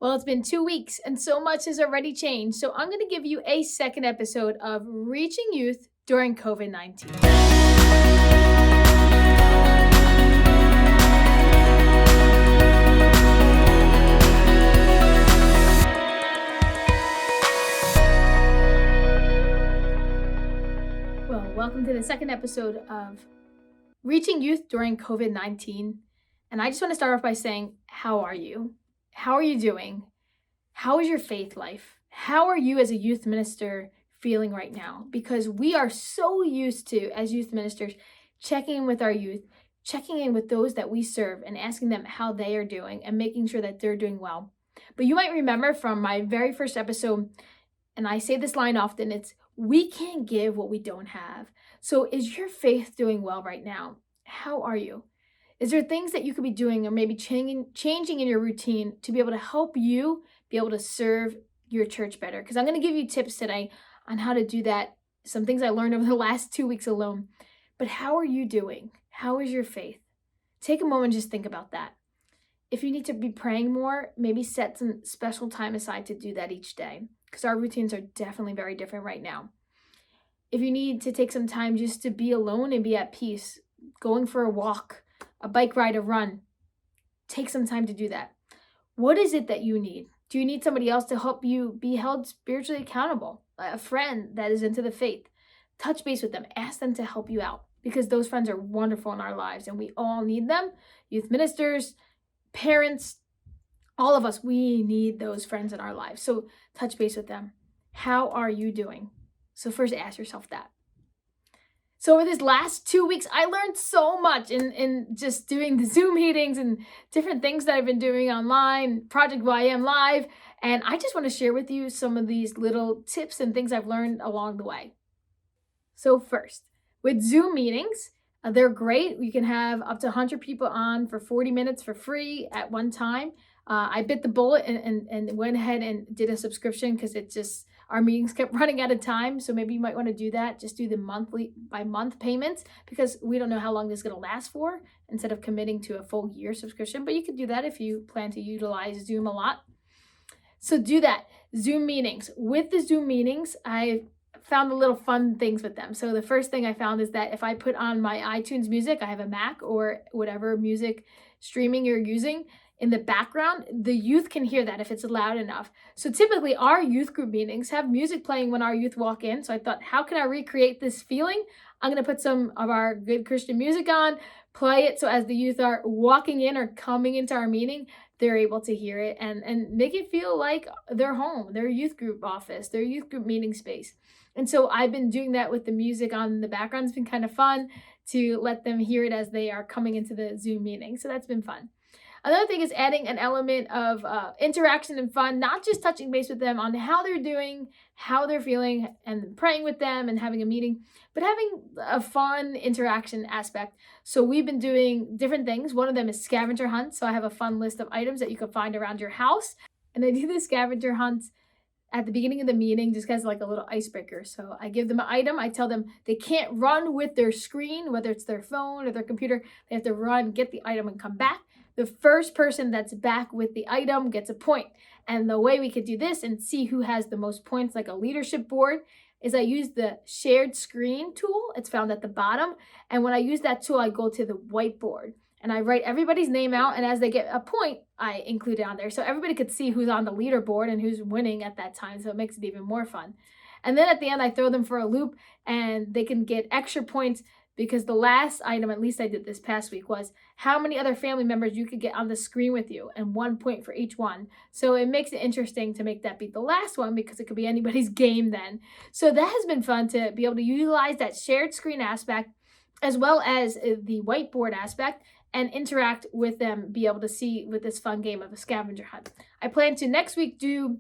Well, it's been 2 weeks and so much has already changed. So I'm going to give you a second episode of Reaching Youth during COVID-19. Well, welcome to the second episode of Reaching Youth during COVID-19. And I just want to start off by saying, how are you? How are you doing? How is your faith life? How are you as a youth minister feeling right now? Because we are so used to, as youth ministers, checking in with our youth, checking in with those that we serve and asking them how they are doing and making sure that they're doing well. But you might remember from my very first episode, and I say this line often, it's, we can't give what we don't have. So is your faith doing well right now? How are you? Is there things that you could be doing or maybe changing in your routine to be able to help you be able to serve your church better? Because I'm going to give you tips today on how to do that. Some things I learned over the last 2 weeks alone. But how are you doing? How is your faith? Take a moment and just think about that. If you need to be praying more, maybe set some special time aside to do that each day, because our routines are definitely very different right now. If you need to take some time just to be alone and be at peace, going for a walk, a bike ride, a run, take some time to do that. What is it that you need? Do you need somebody else to help you be held spiritually accountable? A friend that is into the faith? Touch base with them. Ask them to help you out, because those friends are wonderful in our lives and we all need them. Youth ministers, parents, all of us, we need those friends in our lives. So touch base with them. How are you doing? So first ask yourself that. So over this last 2 weeks, I learned so much in just doing the Zoom meetings and different things that I've been doing online, Project YM Live. And I just want to share with you some of these little tips and things I've learned along the way. So first, with Zoom meetings, they're great. You can have up to 100 people on for 40 minutes for free at one time. I bit the bullet and went ahead and did a subscription because our meetings kept running out of time. So maybe you might want to do that. Just do the monthly by month payments, because we don't know how long this is going to last for, instead of committing to a full year subscription. But you could do that if you plan to utilize Zoom a lot. So do that. Zoom meetings. With the Zoom meetings, I found the little fun things with them. So the first thing I found is that if I put on my iTunes music, I have a Mac or whatever music streaming you're using, in the background, the youth can hear that if it's loud enough. So typically our youth group meetings have music playing when our youth walk in. So I thought, how can I recreate this feeling? I'm going to put some of our good Christian music on, play it so as the youth are walking in or coming into our meeting, they're able to hear it and make it feel like their home, their youth group office, their youth group meeting space. And so I've been doing that with the music on in the background. It's been kind of fun to let them hear it as they are coming into the Zoom meeting. So that's been fun. Another thing is adding an element of interaction and fun, not just touching base with them on how they're doing, how they're feeling, and praying with them and having a meeting, but having a fun interaction aspect. So we've been doing different things. One of them is Scavenger Hunt. So I have a fun list of items that you can find around your house. And I do the Scavenger Hunt at the beginning of the meeting, just as like a little icebreaker. So I give them an item. I tell them they can't run with their screen, whether it's their phone or their computer. They have to run, get the item, and come back. The first person that's back with the item gets a point. And the way we could do this and see who has the most points, like a leadership board, is I use the shared screen tool. It's found at the bottom. And when I use that tool, I go to the whiteboard and I write everybody's name out. And as they get a point, I include it on there. So everybody could see who's on the leaderboard and who's winning at that time. So it makes it even more fun. And then at the end, I throw them for a loop and they can get extra points, because the last item, at least I did this past week, was how many other family members you could get on the screen with you, and 1 point for each one. So it makes it interesting to make that beat the last one, because it could be anybody's game then. So that has been fun to be able to utilize that shared screen aspect as well as the whiteboard aspect and interact with them, be able to see with this fun game of a scavenger hunt. I plan to next week do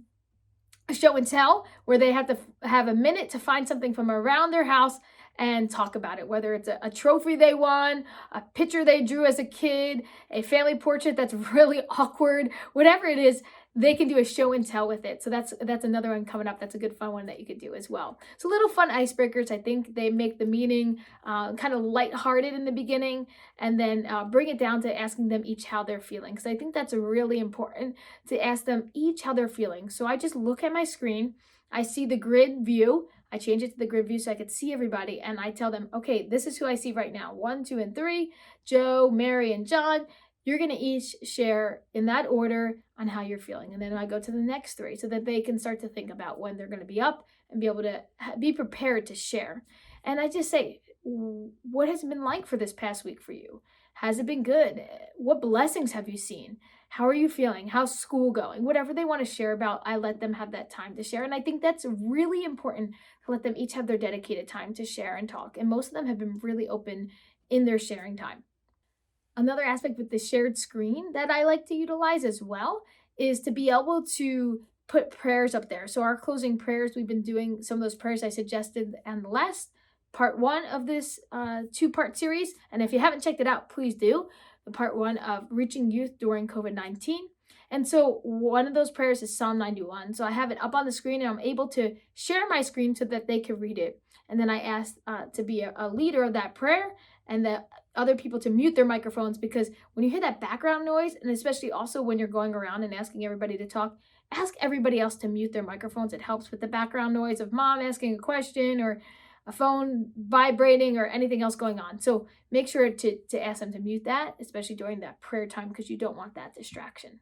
a show and tell where they have to have a minute to find something from around their house and talk about it, whether it's a trophy they won, a picture they drew as a kid, a family portrait that's really awkward, whatever it is. they can do a show and tell with it. So that's another one coming up. That's a good fun one that you could do as well. So little fun icebreakers. I think they make the meeting kind of lighthearted in the beginning, and then bring it down to asking them each how they're feeling. Because I think that's really important to ask them each how they're feeling. So I just look at my screen. I see the grid view. I change it to the grid view so I could see everybody, and I tell them, okay, this is who I see right now. 1, 2, and 3, Joe, Mary, and John. You're going to each share in that order on how you're feeling. And then I go to the next 3 so that they can start to think about when they're going to be up and be able to be prepared to share. And I just say, what has it been like for this past week for you? Has it been good? What blessings have you seen? How are you feeling? How's school going? Whatever they want to share about, I let them have that time to share. And I think that's really important to let them each have their dedicated time to share and talk. And most of them have been really open in their sharing time. Another aspect with the shared screen that I like to utilize as well is to be able to put prayers up there. So our closing prayers, we've been doing some of those prayers I suggested in the last part 1 of this 2-part series. And if you haven't checked it out, please do. The part 1 of reaching youth during COVID-19. And so one of those prayers is Psalm 91. So I have it up on the screen, and I'm able to share my screen so that they can read it. And then I asked to be a leader of that prayer, and the other people to mute their microphones, because when you hear that background noise, and especially also when you're going around and asking everybody to talk, ask everybody else to mute their microphones. It helps with the background noise of mom asking a question or a phone vibrating or anything else going on. So make sure to ask them to mute that, especially during that prayer time, because you don't want that distraction.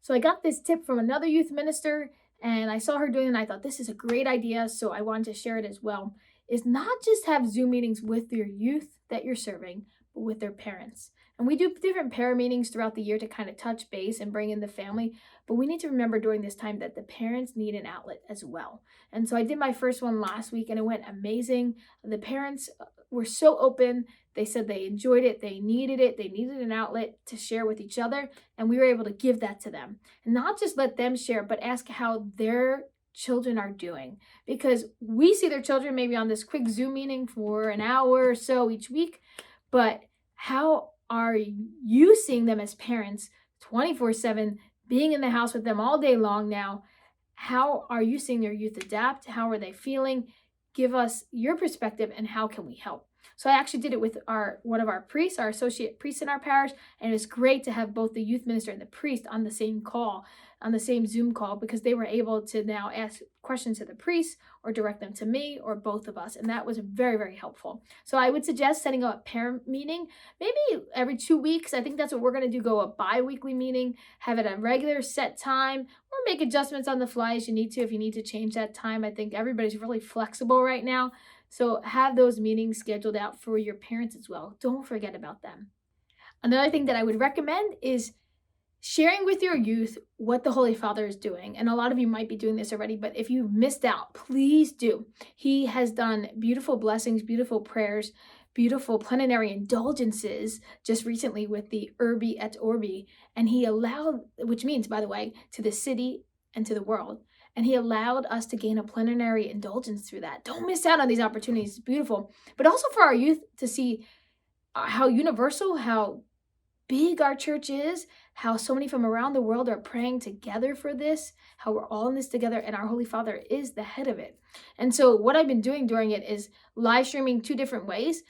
So I got this tip from another youth minister, and I saw her doing it, and I thought this is a great idea, so I wanted to share it as well, is not just have Zoom meetings with your youth that you're serving, but with their parents. And we do different prayer meetings throughout the year to kind of touch base and bring in the family, but we need to remember during this time that the parents need an outlet as well. And so I did my first one last week, and it went amazing. The parents were so open. They said they enjoyed it, they needed an outlet to share with each other, and we were able to give that to them. And not just let them share, but ask how their children are doing, because we see their children maybe on this quick Zoom meeting for an hour or so each week, but how are you seeing them as parents 24/7, being in the house with them all day long now? How are you seeing their youth adapt? How are they feeling? Give us your perspective, and how can we help? So I actually did it with one of our priests, our associate priest in our parish, and it was great to have both the youth minister and the priest on the same call, on the same Zoom call, because they were able to now ask questions to the priest or direct them to me or both of us, and that was very, very helpful. So I would suggest setting up a parent meeting maybe every 2 weeks. I think that's what we're going to do, go a bi-weekly meeting, have it a regular set time, or make adjustments on the fly as you need to if you need to change that time. I think everybody's really flexible right now. So have those meetings scheduled out for your parents as well. Don't forget about them. Another thing that I would recommend is sharing with your youth what the Holy Father is doing. And a lot of you might be doing this already, but if you missed out, please do. He has done beautiful blessings, beautiful prayers, beautiful plenary indulgences just recently with the Urbi et Orbi. And he allowed, which means, by the way, to the city and to the world. And he allowed us to gain a plenary indulgence through that. Don't miss out on these opportunities. It's beautiful. But also for our youth to see how universal, how big our church is, how so many from around the world are praying together for this, how we're all in this together, and our Holy Father is the head of it. And so what I've been doing during it is live streaming 2 different ways.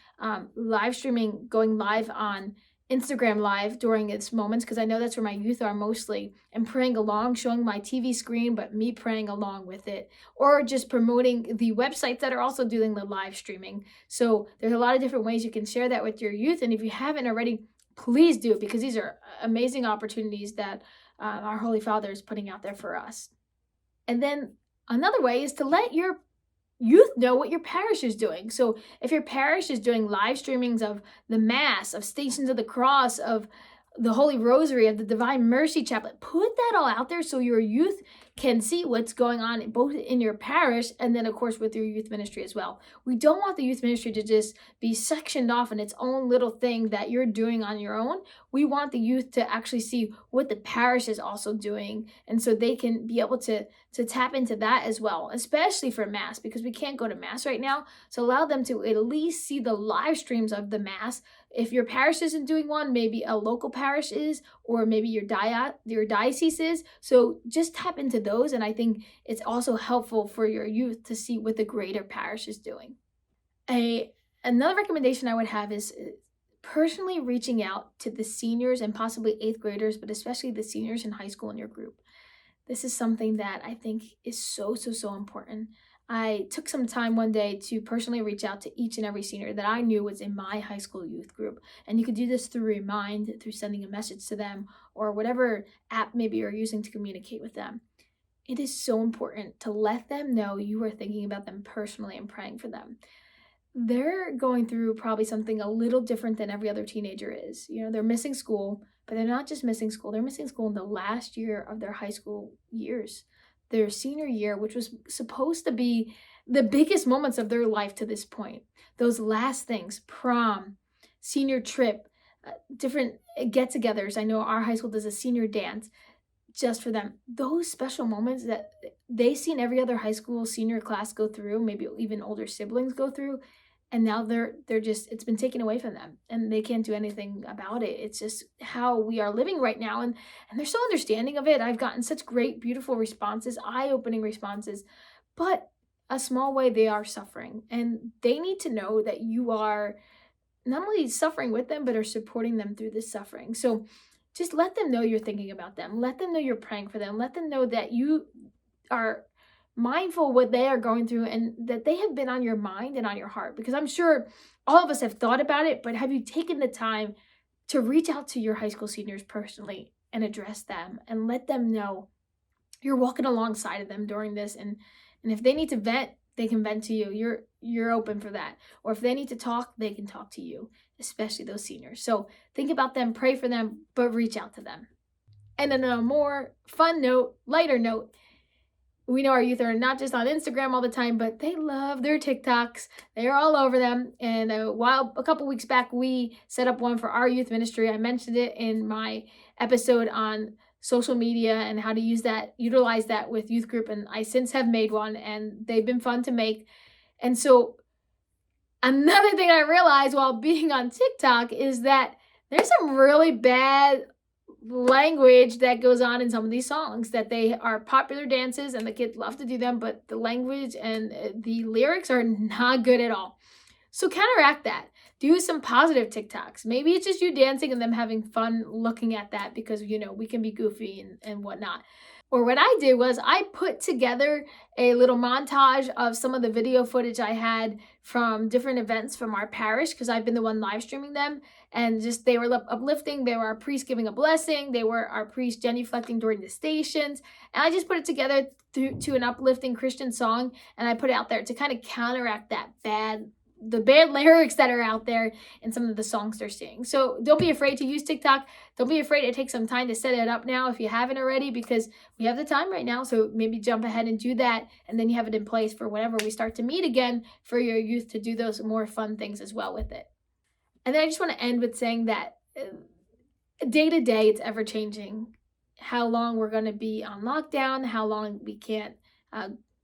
Live streaming, going live on Instagram Live during its moments, because I know that's where my youth are mostly, and praying along, showing my TV screen, but me praying along with it, or just promoting the websites that are also doing the live streaming. So there's a lot of different ways you can share that with your youth, and if you haven't already, please do, because these are amazing opportunities that our Holy Father is putting out there for us. And then another way is to let your youth know what your parish is doing. So if your parish is doing live streamings of the Mass, of Stations of the Cross, of the Holy Rosary, of the Divine Mercy Chaplet, put that all out there so your youth can see what's going on both in your parish and then, of course, with your youth ministry as well. We don't want the youth ministry to just be sectioned off in its own little thing that you're doing on your own. We want the youth to actually see what the parish is also doing, and so they can be able to tap into that as well, especially for Mass, because we can't go to Mass right now. So allow them to at least see the live streams of the Mass. If your parish isn't doing one, maybe a local parish is, or maybe your diocese is. So just tap into those, and I think it's also helpful for your youth to see what the greater parish is doing. Another recommendation I would have is personally reaching out to the seniors and possibly 8th graders, but especially the seniors in high school in your group. This is something that I think is so important. I took some time one day to personally reach out to each and every senior that I knew was in my high school youth group. And you could do this through Remind, through sending a message to them, or whatever app maybe you're using to communicate with them. It is so important to let them know you are thinking about them personally and praying for them. They're going through probably something a little different than every other teenager is. They're missing school, but they're not just missing school. They're missing school in the last year of their high school years. Their senior year, which was supposed to be the biggest moments of their life to this point. Those last things, prom, senior trip, different get-togethers. I know our high school does a senior dance just for them. Those special moments that they've seen every other high school senior class go through, maybe even older siblings go through, and now they're just, it's been taken away from them and they can't do anything about it. It's just how we are living right now, and they're so understanding of it. I've gotten such great, beautiful responses, eye-opening responses, but a small way they are suffering, and they need to know that you are not only suffering with them, but are supporting them through this suffering. So just let them know you're thinking about them. Let them know you're praying for them. Let them know that you are mindful of what they are going through and that they have been on your mind and on your heart. Because I'm sure all of us have thought about it, but have you taken the time to reach out to your high school seniors personally and address them and let them know you're walking alongside of them during this? And if they need to vent, they can vent to you. You're open for that. Or if they need to talk, they can talk to you, especially those seniors. So think about them, pray for them, but reach out to them. And on a more fun note, lighter note, we know our youth are not just on Instagram all the time, but they love their TikToks. They're all over them. And a couple weeks back, we set up one for our youth ministry. I mentioned it in my episode on social media and how to utilize that with youth group. And I since have made one, and they've been fun to make. And so another thing I realized while being on TikTok is that there's some really bad language that goes on in some of these songs, that they are popular dances and the kids love to do them, but the language and the lyrics are not good at all. So counteract that. Do some positive TikToks. Maybe it's just you dancing and them having fun looking at that, because we can be goofy and whatnot. Or what I did was I put together a little montage of some of the video footage I had from different events from our parish, because I've been the one live streaming them, and just they were uplifting. They were our priest giving a blessing. They were our priest genuflecting during the stations. And I just put it together to an uplifting Christian song, and I put it out there to kind of counteract the bad lyrics that are out there in some of the songs they're singing. So don't be afraid to use TikTok. Don't be afraid to take some time to set it up now if you haven't already, because we have the time right now. So maybe jump ahead and do that, and then you have it in place for whenever we start to meet again for your youth to do those more fun things as well with it. And then I just want to end with saying that day to day, it's ever changing. How long we're going to be on lockdown, how long we can't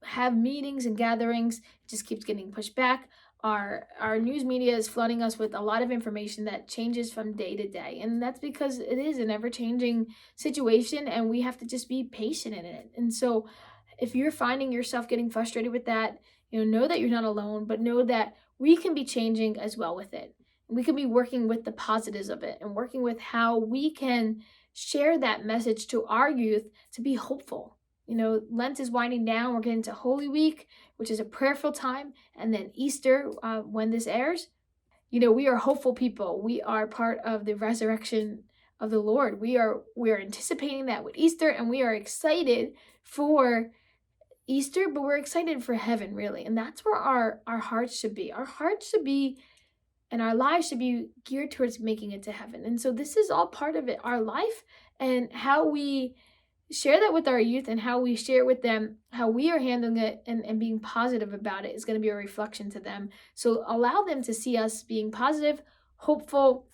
have meetings and gatherings, it just keeps getting pushed back. Our news media is flooding us with a lot of information that changes from day to day. And that's because it is an ever-changing situation, and we have to just be patient in it. And so if you're finding yourself getting frustrated with that, know that you're not alone, but know that we can be changing as well with it. We can be working with the positives of it and working with how we can share that message to our youth to be hopeful. Lent is winding down. We're getting to Holy Week, which is a prayerful time, and then Easter, when this airs. We are hopeful people. We are part of the resurrection of the Lord. We are anticipating that with Easter, and we are excited for Easter, but we're excited for heaven, really. And that's where our hearts should be. Our hearts should be, and our lives should be geared towards making it to heaven. And so this is all part of it, our life, and how we share that with our youth, and how we share with them how we are handling it and being positive about it is going to be a reflection to them. So allow them to see us being positive, hopeful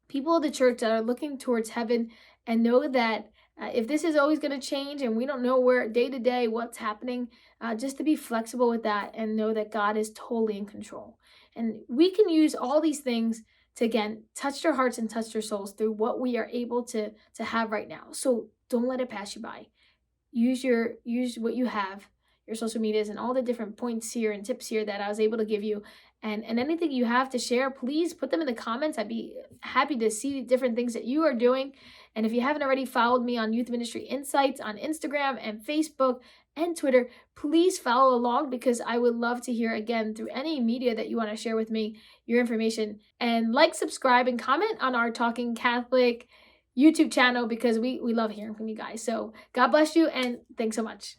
people of the church that are looking towards heaven, and know that if this is always going to change and we don't know where day to day what's happening, just to be flexible with that and know that God is totally in control. And we can use all these things to, again, touch their hearts and touch their souls through what we are able to have right now. So don't let it pass you by. Use what you have, your social medias and all the different points here and tips here that I was able to give you. And anything you have to share, please put them in the comments. I'd be happy to see the different things that you are doing. And if you haven't already followed me on Youth Ministry Insights on Instagram and Facebook and Twitter, please follow along, because I would love to hear, again, through any media that you want to share with me, your information. And like, subscribe, and comment on our Talking Catholic YouTube channel, because we love hearing from you guys. So God bless you, and thanks so much.